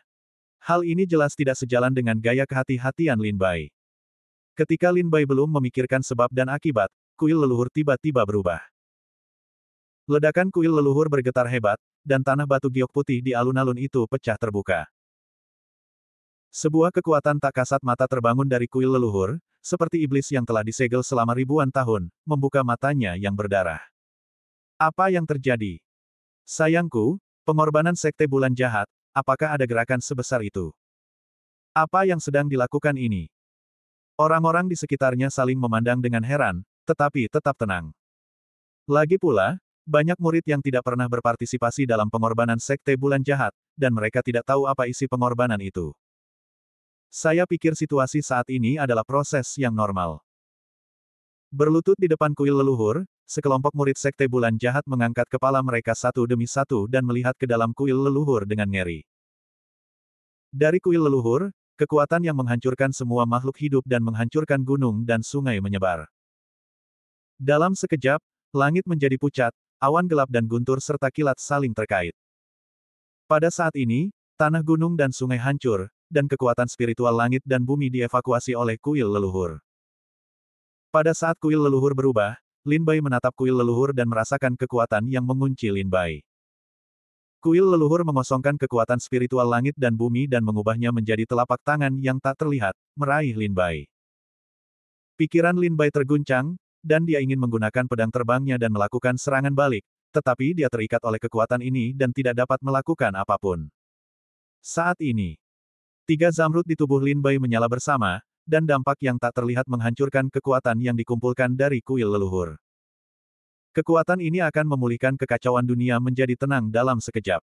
Hal ini jelas tidak sejalan dengan gaya kehati-hatian Lin Bai. Ketika Lin Bai belum memikirkan sebab dan akibat, kuil leluhur tiba-tiba berubah. Ledakan kuil leluhur bergetar hebat, dan tanah batu giok putih di alun-alun itu pecah terbuka. Sebuah kekuatan tak kasat mata terbangun dari kuil leluhur, seperti iblis yang telah disegel selama ribuan tahun, membuka matanya yang berdarah. Apa yang terjadi? Sayangku, pengorbanan sekte bulan jahat, apakah ada gerakan sebesar itu? Apa yang sedang dilakukan ini? Orang-orang di sekitarnya saling memandang dengan heran, tetapi tetap tenang. Lagi pula, banyak murid yang tidak pernah berpartisipasi dalam pengorbanan sekte bulan jahat, dan mereka tidak tahu apa isi pengorbanan itu. Saya pikir situasi saat ini adalah proses yang normal. Berlutut di depan kuil leluhur, sekelompok murid sekte bulan jahat mengangkat kepala mereka satu demi satu dan melihat ke dalam kuil leluhur dengan ngeri. Dari kuil leluhur, kekuatan yang menghancurkan semua makhluk hidup dan menghancurkan gunung dan sungai menyebar. Dalam sekejap, langit menjadi pucat, awan gelap dan guntur serta kilat saling terkait. Pada saat ini, tanah gunung dan sungai hancur, dan kekuatan spiritual langit dan bumi dievakuasi oleh kuil leluhur. Pada saat kuil leluhur berubah, Lin Bai menatap kuil leluhur dan merasakan kekuatan yang mengunci Lin Bai. Kuil leluhur mengosongkan kekuatan spiritual langit dan bumi dan mengubahnya menjadi telapak tangan yang tak terlihat, meraih Lin Bai. Pikiran Lin Bai terguncang, dan dia ingin menggunakan pedang terbangnya dan melakukan serangan balik, tetapi dia terikat oleh kekuatan ini dan tidak dapat melakukan apapun. Saat ini, 3 zamrud di tubuh Lin Bai menyala bersama, dan dampak yang tak terlihat menghancurkan kekuatan yang dikumpulkan dari kuil leluhur. Kekuatan ini akan memulihkan kekacauan dunia menjadi tenang dalam sekejap.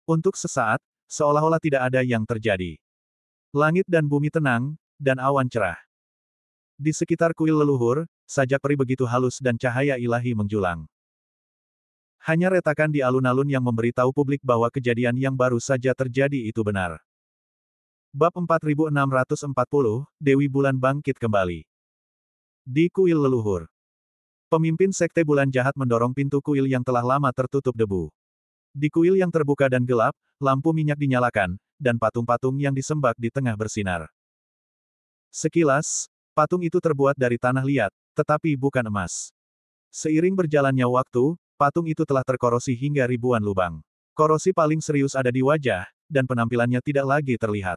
Untuk sesaat, seolah-olah tidak ada yang terjadi. Langit dan bumi tenang, dan awan cerah. Di sekitar kuil leluhur, sajak peri begitu halus dan cahaya ilahi menjulang. Hanya retakan di alun-alun yang memberitahu publik bahwa kejadian yang baru saja terjadi itu benar. Bab 4640, Dewi Bulan bangkit kembali. Di kuil leluhur. Pemimpin sekte bulan jahat mendorong pintu kuil yang telah lama tertutup debu. Di kuil yang terbuka dan gelap, lampu minyak dinyalakan, dan patung-patung yang disembah di tengah bersinar. Sekilas, patung itu terbuat dari tanah liat, tetapi bukan emas. Seiring berjalannya waktu, patung itu telah terkorosi hingga ribuan lubang. Korosi paling serius ada di wajah, dan penampilannya tidak lagi terlihat.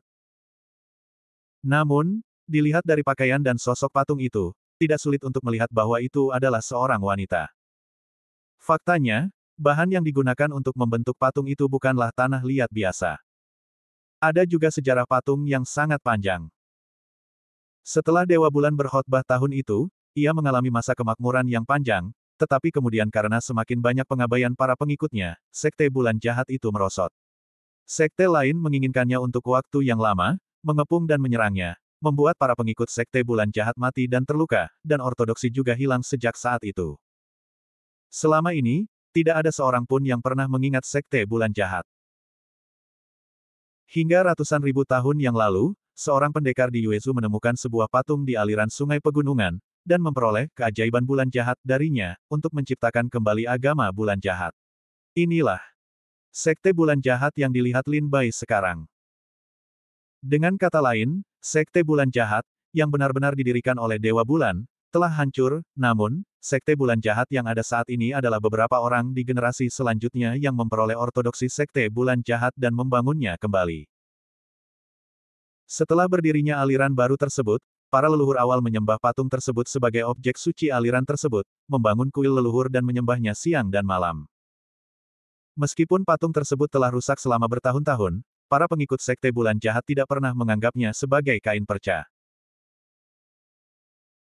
Namun, dilihat dari pakaian dan sosok patung itu, tidak sulit untuk melihat bahwa itu adalah seorang wanita. Faktanya, bahan yang digunakan untuk membentuk patung itu bukanlah tanah liat biasa. Ada juga sejarah patung yang sangat panjang. Setelah Dewa Bulan berkhotbah tahun itu, ia mengalami masa kemakmuran yang panjang, tetapi kemudian karena semakin banyak pengabaian para pengikutnya, sekte bulan jahat itu merosot. Sekte lain menginginkannya untuk waktu yang lama, mengepung dan menyerangnya, membuat para pengikut sekte bulan jahat mati dan terluka, dan ortodoksi juga hilang sejak saat itu. Selama ini, tidak ada seorang pun yang pernah mengingat sekte bulan jahat. Hingga ratusan ribu tahun yang lalu, seorang pendekar di Yuezhou menemukan sebuah patung di aliran sungai pegunungan, dan memperoleh keajaiban bulan jahat darinya, untuk menciptakan kembali agama bulan jahat. Inilah sekte bulan jahat yang dilihat Lin Bai sekarang. Dengan kata lain, sekte bulan jahat, yang benar-benar didirikan oleh Dewa Bulan, telah hancur, namun, sekte bulan jahat yang ada saat ini adalah beberapa orang di generasi selanjutnya yang memperoleh ortodoksi sekte bulan jahat dan membangunnya kembali. Setelah berdirinya aliran baru tersebut, para leluhur awal menyembah patung tersebut sebagai objek suci aliran tersebut, membangun kuil leluhur dan menyembahnya siang dan malam. Meskipun patung tersebut telah rusak selama bertahun-tahun, para pengikut sekte bulan jahat tidak pernah menganggapnya sebagai kain perca.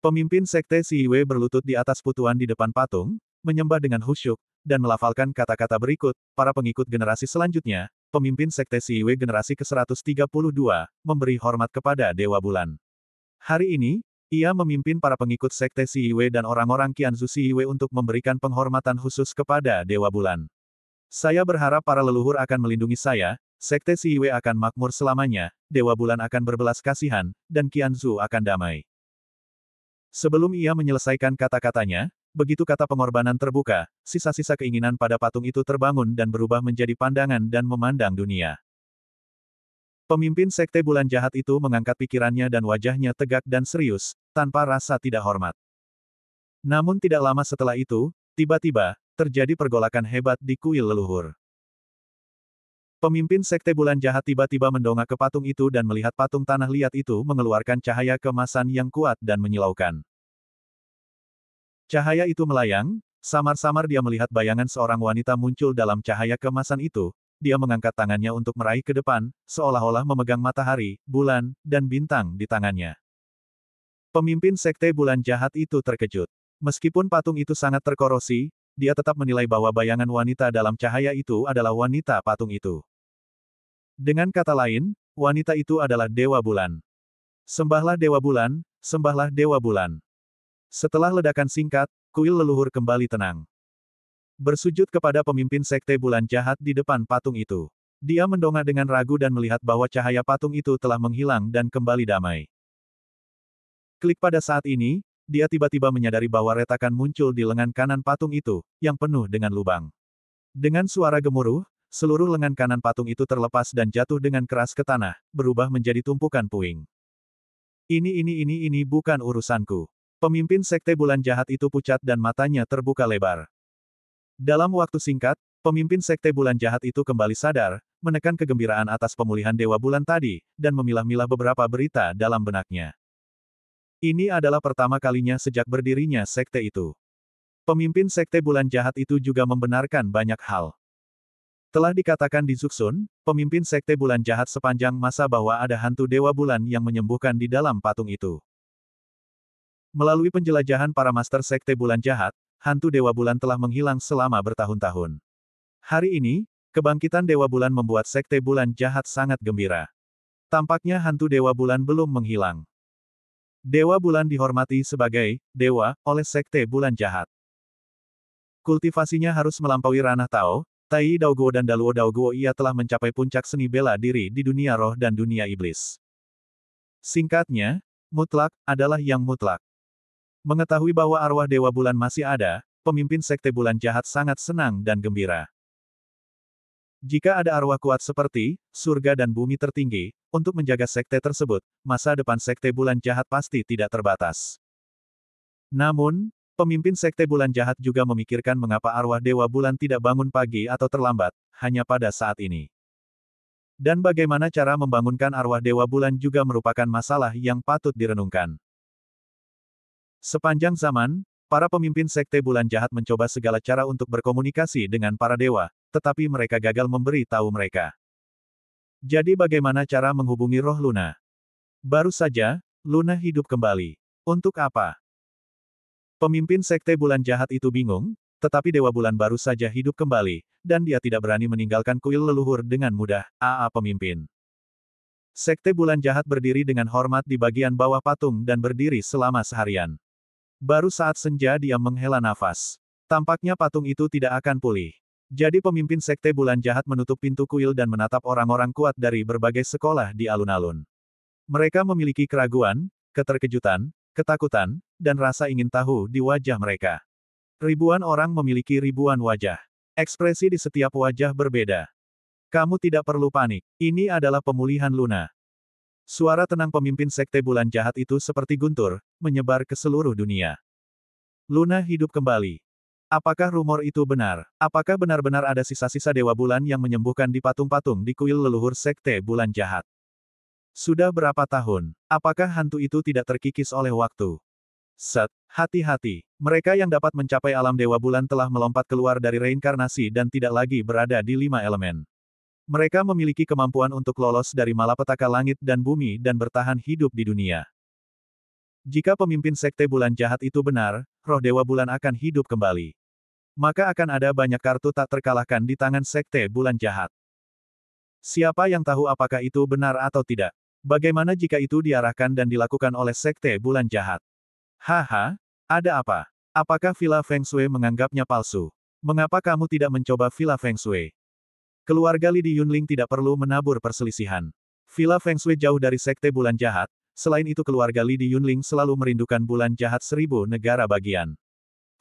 Pemimpin sekte Siwe berlutut di atas putuan di depan patung, menyembah dengan khusyuk, dan melafalkan kata-kata berikut, para pengikut generasi selanjutnya, pemimpin sekte Siwe generasi ke-132, memberi hormat kepada Dewa Bulan. Hari ini, ia memimpin para pengikut sekte Siwe dan orang-orang Qianzu Siwe untuk memberikan penghormatan khusus kepada Dewa Bulan. Saya berharap para leluhur akan melindungi saya, sekte Siwe akan makmur selamanya, Dewa Bulan akan berbelas kasihan, dan Qianzu akan damai. Sebelum ia menyelesaikan kata-katanya, begitu kata pengorbanan terbuka, sisa-sisa keinginan pada patung itu terbangun dan berubah menjadi pandangan dan memandang dunia. Pemimpin sekte bulan jahat itu mengangkat pikirannya dan wajahnya tegak dan serius, tanpa rasa tidak hormat. Namun tidak lama setelah itu, tiba-tiba, terjadi pergolakan hebat di kuil leluhur. Pemimpin sekte bulan jahat tiba-tiba mendongak ke patung itu dan melihat patung tanah liat itu mengeluarkan cahaya keemasan yang kuat dan menyilaukan. Cahaya itu melayang, samar-samar dia melihat bayangan seorang wanita muncul dalam cahaya keemasan itu. Dia mengangkat tangannya untuk meraih ke depan, seolah-olah memegang matahari, bulan, dan bintang di tangannya. Pemimpin sekte bulan jahat itu terkejut. Meskipun patung itu sangat terkorosi, dia tetap menilai bahwa bayangan wanita dalam cahaya itu adalah wanita patung itu. Dengan kata lain, wanita itu adalah Dewa Bulan. Sembahlah Dewa Bulan, sembahlah Dewa Bulan. Setelah ledakan singkat, kuil leluhur kembali tenang. Bersujud kepada pemimpin sekte bulan jahat di depan patung itu. Dia mendongak dengan ragu dan melihat bahwa cahaya patung itu telah menghilang dan kembali damai. Klik pada saat ini, dia tiba-tiba menyadari bahwa retakan muncul di lengan kanan patung itu, yang penuh dengan lubang. Dengan suara gemuruh, seluruh lengan kanan patung itu terlepas dan jatuh dengan keras ke tanah, berubah menjadi tumpukan puing. Ini bukan urusanku. Pemimpin sekte bulan jahat itu pucat dan matanya terbuka lebar. Dalam waktu singkat, pemimpin sekte bulan jahat itu kembali sadar, menekan kegembiraan atas pemulihan Dewa Bulan tadi, dan memilah-milah beberapa berita dalam benaknya. Ini adalah pertama kalinya sejak berdirinya sekte itu. Pemimpin sekte bulan jahat itu juga membenarkan banyak hal. Telah dikatakan di Zuxun, pemimpin sekte bulan jahat sepanjang masa bahwa ada hantu Dewa Bulan yang menyembuhkan di dalam patung itu. Melalui penjelajahan para master sekte bulan jahat, hantu Dewa Bulan telah menghilang selama bertahun-tahun. Hari ini, kebangkitan Dewa Bulan membuat sekte bulan jahat sangat gembira. Tampaknya hantu Dewa Bulan belum menghilang. Dewa Bulan dihormati sebagai dewa oleh sekte bulan jahat. Kultivasinya harus melampaui ranah Tao, Tai Daoguo dan Daluo Daoguo. Ia telah mencapai puncak seni bela diri di dunia roh dan dunia iblis. Singkatnya, mutlak adalah yang mutlak. Mengetahui bahwa arwah Dewa Bulan masih ada, pemimpin sekte bulan jahat sangat senang dan gembira. Jika ada arwah kuat seperti surga dan bumi tertinggi, untuk menjaga sekte tersebut, masa depan sekte bulan jahat pasti tidak terbatas. Namun, pemimpin sekte bulan jahat juga memikirkan mengapa arwah Dewa Bulan tidak bangun pagi atau terlambat, hanya pada saat ini. Dan bagaimana cara membangunkan arwah Dewa Bulan juga merupakan masalah yang patut direnungkan. Sepanjang zaman, para pemimpin sekte bulan jahat mencoba segala cara untuk berkomunikasi dengan para dewa, tetapi mereka gagal memberi tahu mereka. Jadi bagaimana cara menghubungi roh Luna? Baru saja, Luna hidup kembali. Untuk apa? Pemimpin Sekte Bulan Jahat itu bingung, tetapi Dewa Bulan baru saja hidup kembali, dan dia tidak berani meninggalkan kuil leluhur dengan mudah. Pemimpin Sekte Bulan Jahat berdiri dengan hormat di bagian bawah patung dan berdiri selama seharian. Baru saat senja dia menghela nafas. Tampaknya patung itu tidak akan pulih. Jadi pemimpin Sekte Bulan Jahat menutup pintu kuil dan menatap orang-orang kuat dari berbagai sekolah di alun-alun. Mereka memiliki keraguan, keterkejutan, ketakutan, dan rasa ingin tahu di wajah mereka. Ribuan orang memiliki ribuan wajah. Ekspresi di setiap wajah berbeda. Kamu tidak perlu panik. Ini adalah pemulihan Luna. Suara tenang pemimpin Sekte Bulan Jahat itu seperti guntur, menyebar ke seluruh dunia. Luna hidup kembali. Apakah rumor itu benar? Apakah benar-benar ada sisa-sisa Dewa Bulan yang menyembuhkan di patung-patung di kuil leluhur Sekte Bulan Jahat? Sudah berapa tahun? Apakah hantu itu tidak terkikis oleh waktu? Hati-hati. Mereka yang dapat mencapai alam Dewa Bulan telah melompat keluar dari reinkarnasi dan tidak lagi berada di 5 elemen. Mereka memiliki kemampuan untuk lolos dari malapetaka langit dan bumi dan bertahan hidup di dunia. Jika pemimpin Sekte Bulan Jahat itu benar, roh Dewa Bulan akan hidup kembali. Maka akan ada banyak kartu tak terkalahkan di tangan Sekte Bulan Jahat. Siapa yang tahu apakah itu benar atau tidak? Bagaimana jika itu diarahkan dan dilakukan oleh Sekte Bulan Jahat? Haha, ada apa? Apakah Villa Feng Shui menganggapnya palsu? Mengapa kamu tidak mencoba Villa Feng Shui? Keluarga Li Di Yunling tidak perlu menabur perselisihan. Villa Feng Shui jauh dari Sekte Bulan Jahat, selain itu keluarga Li Di Yunling selalu merindukan Bulan Jahat 1000 negara bagian.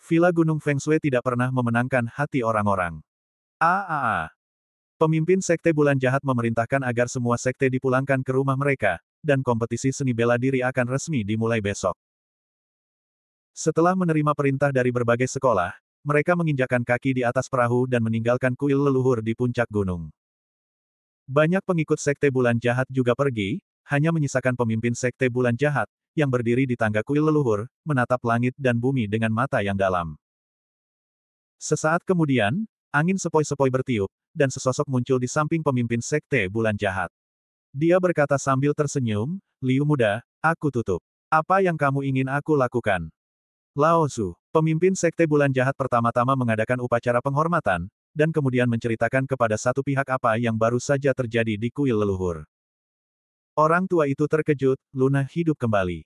Villa Gunung Feng Shui tidak pernah memenangkan hati orang-orang. Pemimpin Sekte Bulan Jahat memerintahkan agar semua sekte dipulangkan ke rumah mereka, dan kompetisi seni bela diri akan resmi dimulai besok. Setelah menerima perintah dari berbagai sekolah, mereka menginjakkan kaki di atas perahu dan meninggalkan kuil leluhur di puncak gunung. Banyak pengikut Sekte Bulan Jahat juga pergi, hanya menyisakan pemimpin Sekte Bulan Jahat, yang berdiri di tangga kuil leluhur, menatap langit dan bumi dengan mata yang dalam. Sesaat kemudian, angin sepoi-sepoi bertiup, dan sesosok muncul di samping pemimpin Sekte Bulan Jahat. Dia berkata sambil tersenyum, "Liu muda, aku tutup. Apa yang kamu ingin aku lakukan?" Lao Su, pemimpin Sekte Bulan Jahat pertama-tama mengadakan upacara penghormatan, dan kemudian menceritakan kepada satu pihak apa yang baru saja terjadi di kuil leluhur. Orang tua itu terkejut, Luna hidup kembali.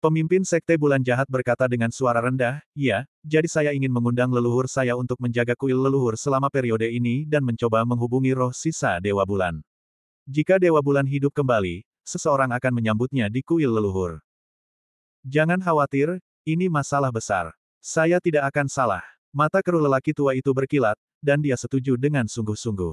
Pemimpin Sekte Bulan Jahat berkata dengan suara rendah, "Ya, jadi saya ingin mengundang leluhur saya untuk menjaga kuil leluhur selama periode ini dan mencoba menghubungi roh sisa Dewa Bulan. Jika Dewa Bulan hidup kembali, seseorang akan menyambutnya di kuil leluhur. Jangan khawatir, ini masalah besar. Saya tidak akan salah." Mata keruh lelaki tua itu berkilat, dan dia setuju dengan sungguh-sungguh.